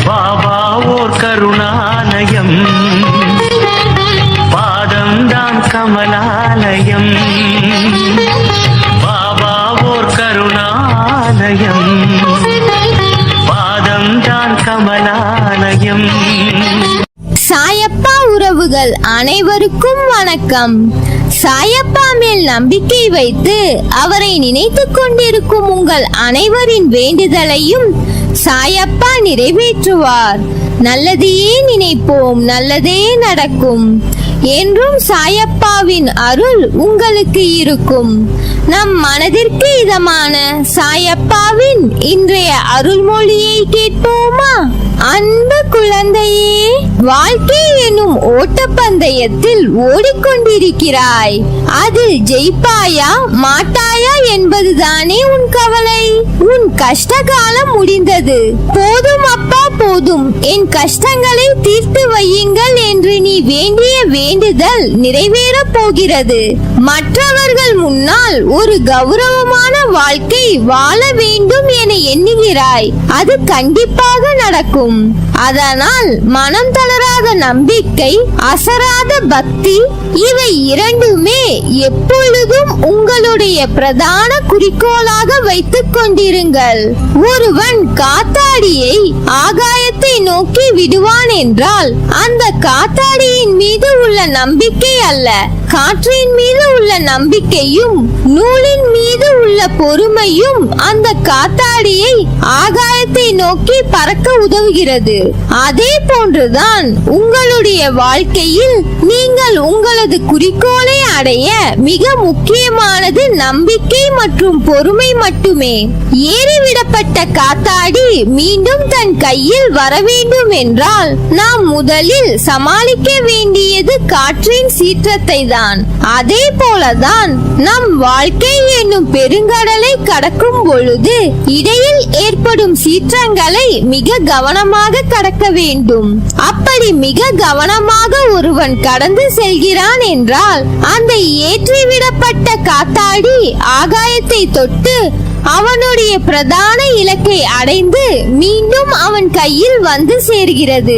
பாபா ஓர் கருணாலயம், பாதம்தான் கமலாலயம். பாபா ஓர் கருணாலயம், பாதம்தான் கமலாலயம். சாயப்பா உறவுகள் அனைவருக்கும் வணக்கம். சாயப்பா மேல் நம்பிக்கை வைத்து அவரை நினைத்துக் கொண்டிருக்கும் உங்கள் அனைவரின் வேண்டுதலையும் சாயப்பா நிறைவேற்றுவார். நல்லதையே நினைப்போம், நல்லதே நடக்கும். என்றும் சாயப்பாவின் அருள் உங்களுக்கு இருக்கும். நம் மனதிற்கு இதமான சாயப்பாவின் இன்றைய அருள்மொழியை கேட்போமா? அன்பு குழந்தையே, வாழ்க்கை எனும் ஓட்டப்பந்தயத்தில் ஓடிக்கொண்டிருக்கிறாய். அதில் ஜெயிப்பாயா மாட்டாயா என்பதுதானே உன் கவலை. உன் கஷ்ட காலம் முடிந்தது. போதும் அப்பா போதும், என் கஷ்டங்களை தீர்த்து வையுங்கள் என்று நீ வேண்டிய வேண்டுதல் நிறைவேறப் போகிறது. மற்றவர்கள் முன்னால் ஒரு கௌரவமான வாழ்க்கை வாழ வேண்டும் என எண்ணுகிறாய். அது கண்டிப்பாக நடக்கும். அதனால் மனம் தளராத நம்பிக்கை, அசராத பக்தி, இவை இரண்டுமே எப்பொழுதும் உங்களுடைய பிரதான குறிக்கோளாக வைத்துக் கொண்டிருங்கள். ஒருவன் காத்தாடியை ஆகாயத்தை நோக்கி விடுவான் என்றால் அந்த காத்தாடியின் மீது உள்ள நம்பிக்கை அல்ல, காற்றின் மீது உள்ள நம்பிக்கையும் நூலின் மீது உள்ள பொறுமையும் அந்த காத்தாடியை ஆகாயத்தை நோக்கி பறக்க உதவுகிறது. அதே போன்றுதான் உங்களுடைய வாழ்க்கையில் நீங்கள் உங்களது குறிக்கோளை அடைய மிக முக்கியமானது நம்பிக்கை மற்றும் பொறுமை மட்டுமே. ஏறிவிடப்பட்ட காத்தாடி மீண்டும் தன் கையில் வர வேண்டும் என்றால் நாம் முதலில் சமாளிக்க வேண்டியது காற்றின் சீற்றத்தை தான். அதே போலதான் நம் வாழ்க்கை என்னும் பெருங்கடலை கடக்கும் பொழுது இடையில் ஏற்படும் சீற்றங்களை மிக கவனமாக கடக்க வேண்டும். அப்படி மிக கவனமாக ஒருவன் கடந்து செல்கிறான் என்றால் அந்த ஏற்றிவிடப்பட்ட காத்தாடி ஆகாயத்தை தொட்டு அவனுடைய பிரதான இலக்கை அடைந்து மீண்டும் அவன் கையில் வந்து சேர்கிறது.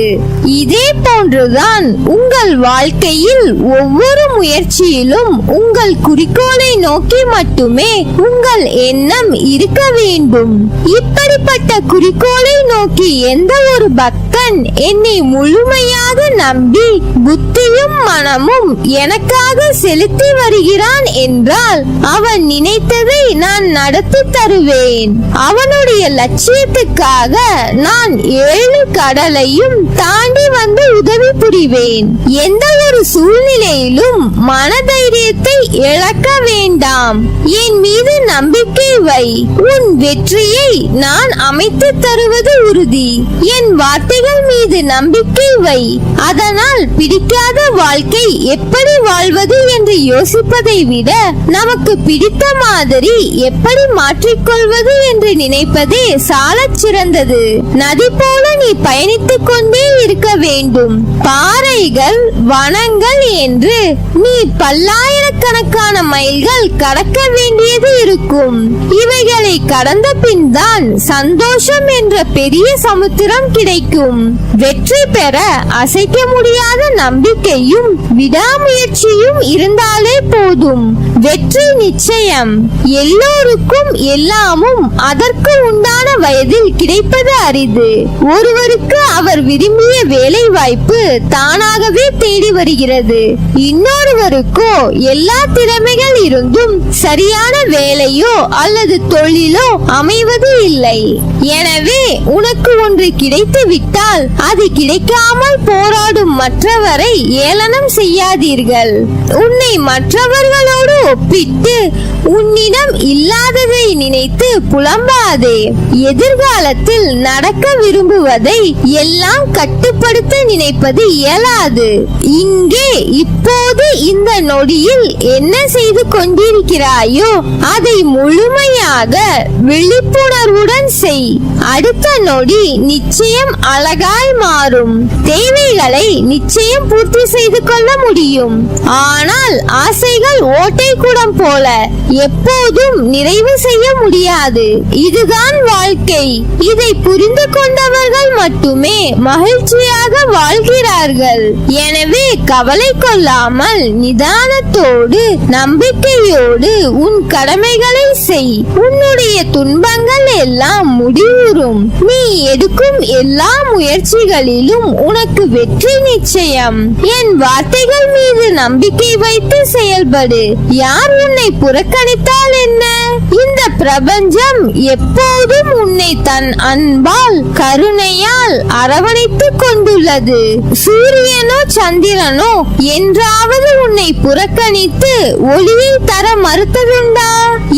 இதே போன்றுதான் உங்கள் வாழ்க்கையில் ஒவ்வொரு முயற்சியிலும் உங்கள் குறிக்கோளை நோக்கி மட்டுமே உங்கள் எண்ணம் இருக்க வேண்டும். இப்படிப்பட்ட குறிக்கோளை நோக்கி எந்த ஒரு பக்தன் என்னை முழுமையாக நம்பி புத்தியும் மனமும் எனக்காக செலுத்தி வருகிறான் என்றால் அவன் நினைத்ததை நான் நடத்தி தருவேன். அவனுடைய லட்சியத்துக்காக நான் 7 கடலையும் தாண்டி வந்து உதவி புரிவேன். எந்த ஒரு சூழ்நிலையிலும் மனதைரியத்தை இழக்க வேண்டாம். என் மீது நம்பிக்கை வை. உன் வெற்றியை நான் அமைத்து தருவது உறுதி. என் வார்த்தைகள் மீது நம்பிக்கை வை. அதனால் பிடிக்காத வாழ்க்கை எப்படி வாழ்வது என்று யோசிப்பதை விட நமக்கு பிடித்த மாதிரி எப்படி மாற்றிக்கொள்வது என்று நினைப்பதே சாலச் சிறந்தது. நதி போல நீ பயணித்துக் கொண்டே இருக்க வேண்டும். பாறைகள், வனங்கள் என்று நீ பல்லாயிரக்கணக்கான மைல்கள் கடக்க வேண்டியது இருக்கும். இவைகளை கடந்த பின் தான் சந்தோஷம் என்ற பெரிய சமுத்திரம் கிடைக்கும். வெற்றி பெற அசைக்க முடியாத நம்பிக்கையும் விடாமுயற்சியும் இருந்தாலே போதும். வெற்றி நிச்சயம். எல்லோருக்கும் எல்லாமும் அதற்கு உண்டான வயதில் கிடைப்பது அரிது. ஒருவருக்கு அவர் விரும்பிய வேலை வாய்ப்பு தானாகவே தேடி வருகிறது. இன்னொருவருக்கோ எல்லா திறமைகள் இருந்தும் சரியான வேலையோ அல்லது தொழிலோ அமைவது இல்லை. எனவே உனக்கு ஒன்று கிடைத்து விட்டால் அது கிடைக்காமல் போராடும் மற்றவரை ஏளனம் செய்யாதீர்கள். உன்னை மற்றவர்களோடு ஒப்பிட்டு உன்னிடம் இல்லாததை நினைத்து புலம்பாதே. எதிர்காலத்தில் நடக்க விரும்புவதை எல்லாம் கட்டுப்படுத்த நினைப்பது இயலாது. இங்கே இப்போது இப்போது இந்த நொடியில் என்ன செய்து கொண்டிருக்கிறாயோ அதை முழுமையாக விழிப்புணர்வுடன் செய். அடுத்த நொடி நிச்சயம் அழகாய் மாறும். தேவைகளை நிச்சயம் பூர்த்தி செய்து கொள்ள முடியும். ஆனால் ஆசைகள் ஓட்டை குடம் போல எப்போதும் நிறைவு செய்ய முடியாது. இதுதான் வாழ்க்கை. இதை புரிந்து கொண்டவர்கள் மட்டுமே மகிழ்ச்சியாக வாழ்கிறார்கள். எனவே கவலை கொள்ளாமல் நிதானத்தோடு நம்பிக்கையோடு உன் கடமைகளை செய். உன்னுடைய துன்பங்கள் எல்லாம் முடிவுறும். நீ எடுக்கும் எல்லா முயற்சிகளிலும் உனக்கு வெற்றி நிச்சயம். என் வார்த்தைகள் மீது நம்பிக்கை வைத்து செயல்படு. யார் உன்னை புறக்கணித்தால் என்ன? இந்த பிரபஞ்சம் எப்போதும் உன்னை தன் அன்பால் கருணையால் அரவணைத்துக் கொண்டுள்ளது. சூரியனோ சந்திரனோ என்றாவது உன்னை புறக்கணித்து ஒளியை தர மறுத்ததுண்டா?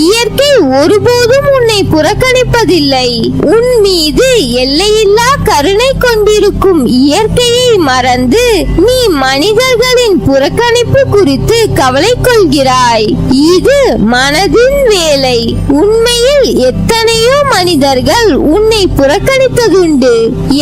இயற்கை ஒருபோதும் உன்னை புறக்கணிப்பதில்லை. உன் மீது எல்லையில்லா கருணை கொண்டிருக்கும் இயற்கையை மறந்து நீ மனிதர்களின் புறக்கணிப்பு குறித்து கவலை கொள்கிறாய். இது மனதின் வேலை. உண்மையில் எத்தனையோ மனிதர்கள் உன்னை புறக்கணித்ததுண்டு.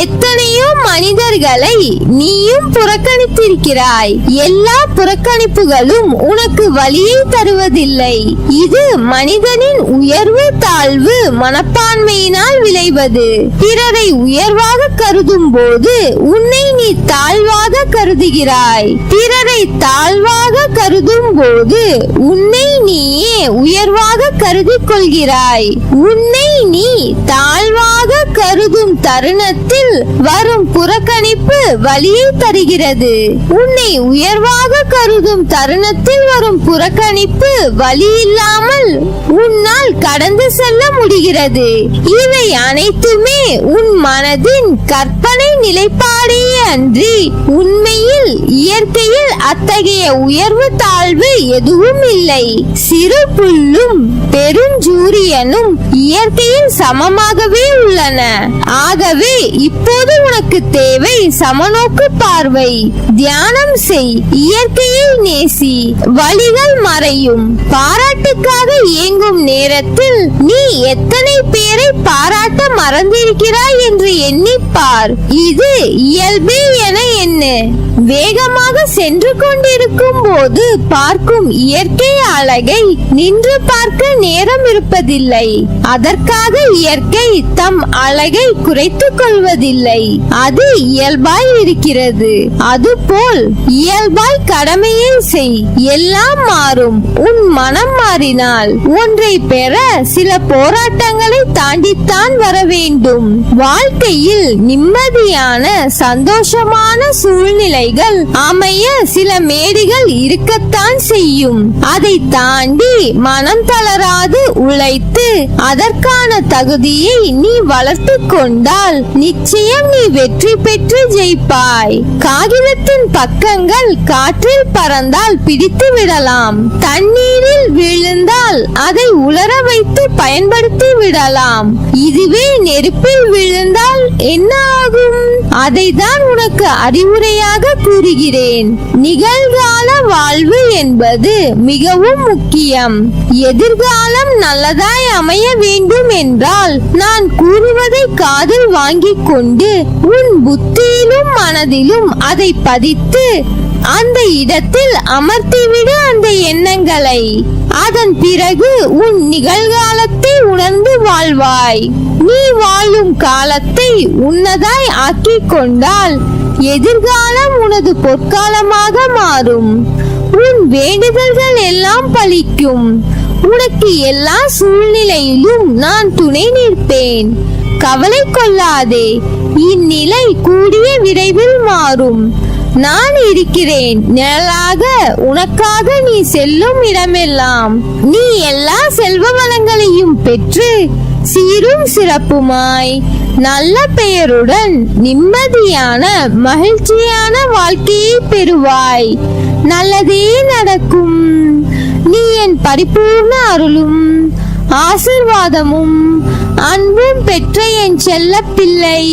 எத்தனையோ மனிதர்களை நீயும் புறக்கணித்திருக்கிறாய். எல்லா புறக்கணிப்புகளும் உனக்கு வலியை தருவதில்லை. இது மனிதனின் உயர்வு தாழ்வு மனப்பான்மையினால் விளைவது. பிறரை உயர்வாக கருதும் போது உன்னை நீ தாழ்வாக கருதுகிறாய். பிறரை தாழ்வாக கருதும் போது உன்னை நீயே உயர்வாக கருதிக் கொள்கிறாய். உன்னை நீ தாழ்வாக கருதும் தருணத்தில் வரும் புறக்கணிப்பு வலியை தருகிறது. உன்னை உயர்வாக கருதும் தருணத்தில் வரும் புறக்கணிப்பு வலி இல்லாமல் உன்னால் கடந்து செல்ல முடிகிறது. இவை அனைத்துமே உன் மனதின் கற்பனை நிலைப்பாடே அன்றி உண்மையில் இயற்கையில் அத்தகைய உயர்வு தாழ்வு எதுவும் இல்லை. சிறு புல்லும் பெருஞ்சூரியனும் இயற்கையில் சமமாகவே உள்ளன. ஆகவே இப்போது உனக்கு தேவை சமநோக்கு பார்வை. தியானம் செய். இயற்கையை நேசி. வலிகள் மறையும். பாராட்டுக்காக ஏங்கும் நேரத்தில் நீ எத்தனை பேரை பாராட்ட மறந்திருக்கிறாய் என்று எண்ணிப்பார். இது இயல்பே என எண்ணு. வேகமாக சென்று கொண்டிருக்கும் போது பார்க்கும் இயற்கை அழகை நின்று பார்க்க நேரம் இருப்பதில்லை. அதற்காக இயற்கை தம் அழகை குறைத்துக் கொள்வதில்லை. அது இயல்பாய் இருக்கிறது. அதுபோல் இயல்பாய் கடமையை செய். எல்லாம் மாறும். உன் மனம் மாறினால் ஒன்றை பெற சில போராட்டங்களை தாண்டித்தான் வர வேண்டும். வாழ்க்கையில் நிம்மதியான சந்தோஷமான சூழ்நிலைகள் அமைய சில மேடுகள் இருக்கத்தான் செய்யும். அதை தாண்டி மனம் தளராது உழைத்து அதற்கான தகுதியை நீ வளர்த்து கொண்டால் நிச்சயம் நீ வெற்றி பெற்று ஜெயிப்பாய். காகிதத்தின் பக்கங்கள் காற்றில் பறந்தால் பிடித்து விடலாம். தண்ணீரில் விழுந்தால் அதை உலர வைத்து பயன்படுத்தி விடலாம். இதுவே நெருப்பில் விழுந்தால் என்ன ஆகும்? அதை தான் உனக்கு அறிவுரையாக கூறுகிறேன். நிகழ்கால வாழ்வு என்பது மிகவும் முக்கியம். எதிர்காலம் நல்லதாய் அமைய வேண்டும் என்றால் நான் கூறுவதை காதில் வாங்கிக் கொண்டு உன் புத்தியிலும் மனதிலும் அதை பதித்து அந்த இடத்தில் அமர்த்திவிடு அந்த எண்ணங்களை. அதன் பிறகு உன் நிகழ்காலத்தை உணர்ந்து வாழ்வாய். நீ வாழும் காலத்தை உன்னதாய் ஆக்கிக் கொண்டால் எதிர்காலம் உனது பொற்காலமாக மாறும். உன் வேண்டுதல்கள் எல்லாம் பலிக்கும். உனக்கு எல்லா சூழ்நிலையிலும் நான் துணை நிற்பேன். கவலை கொள்ளாதே. இந்நிலை கூடிய விரைவில் மாறும். நான் இருக்கிறேன். நிழலாக உனக்காக நீ செல்லும் இடமெல்லாம் நீ எல்லா செல்வ வளங்களையும் பெற்று சீரும் சிறப்புமாய் நல்ல பெயருடன் நிம்மதியான மகிழ்ச்சியான வாழ்க்கையை பெறுவாய். நல்லதே நடக்கும். நீ என் பரிபூர்ண அருளும் ஆசிர்வாதமும் அன்பும் பெற்ற என் செல்ல பிள்ளை.